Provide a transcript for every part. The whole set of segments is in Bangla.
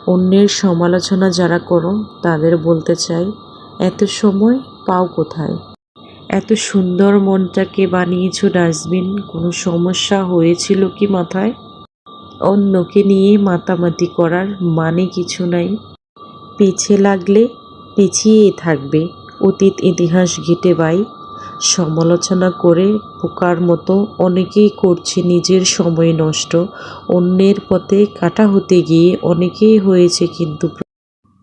অন্যের সমালোচনা যারা করো তাদের বলতে চাই, এত সময় পাও কোথায়? এত সুন্দর মনটাকে বানিয়েছো ডাস্টবিন, কোনো সমস্যা হয়েছিল কি মাথায়? অন্যকে নিয়ে মাতামাতি করার মানে কিছু নাই। পিছে লাগলে পিছিয়েই থাকবে, অতীত ইতিহাস ঘেঁটে বাই। সমালোচনা করে বোকার মতো অনেকেই করছে নিজের সময় নষ্ট। অন্যের পথে কাটা হতে গিয়ে অনেকেই হয়েছে কিন্তু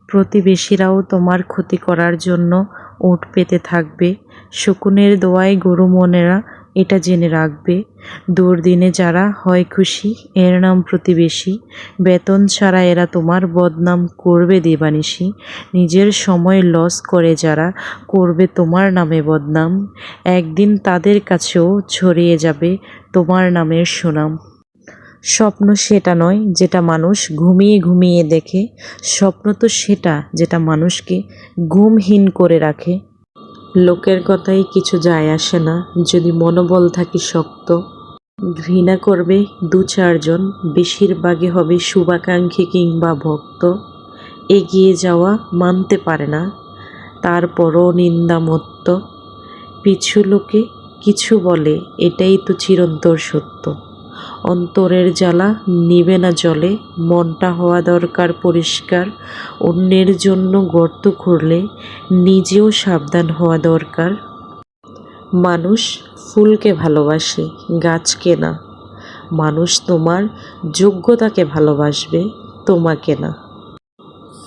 প্রতিবেশীরাও তোমার ক্ষতি করার জন্য ওট পেতে থাকবে। শকুনের দোয়ায় গরু মনেরা এটা জেনে রাখবে, দুর্দিনে যারা হয় খুশি এর নাম প্রতিবেশী। বেতন ছাড়া এরা তোমার বদনাম করবে দিবানিশি। নিজের সময় লস করে যারা করবে তোমার নামে বদনাম, একদিন তাদের কাছেও ছড়িয়ে যাবে তোমার নামের সুনাম। স্বপ্ন সেটা নয় যেটা মানুষ ঘুমিয়ে ঘুমিয়ে দেখে, স্বপ্ন তো সেটা যেটা মানুষকে ঘুমহীন করে রাখে। লোকের কথাই কিছু যায় আসে না যদি মনোবল থাকে শক্ত। ঘৃণা করবে দু চারজন, বেশিরভাগই হবে শুভাকাঙ্ক্ষী কিংবা ভক্ত। এগিয়ে যাওয়া মানতে পারে না, তারপরও নিন্দামত্ত। পিছু লোকে কিছু বলে, এটাই তো চিরন্তর সত্য। অন্তরের জ্বালা নিবে না জলে, মনটা হওয়া দরকার পরিষ্কার। অন্যের জন্য গর্ত খুঁড়লে নিজেও সাবধান হওয়া দরকার। মানুষ ফুলকে ভালোবাসে, গাছকে না। মানুষ তোমার যোগ্যতাকে ভালোবাসবে, তোমাকে না।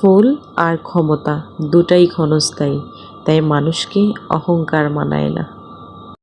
ফুল আর ক্ষমতা দুটাই ক্ষণস্থায়ী, তাই মানুষকে অহংকার মানায় না।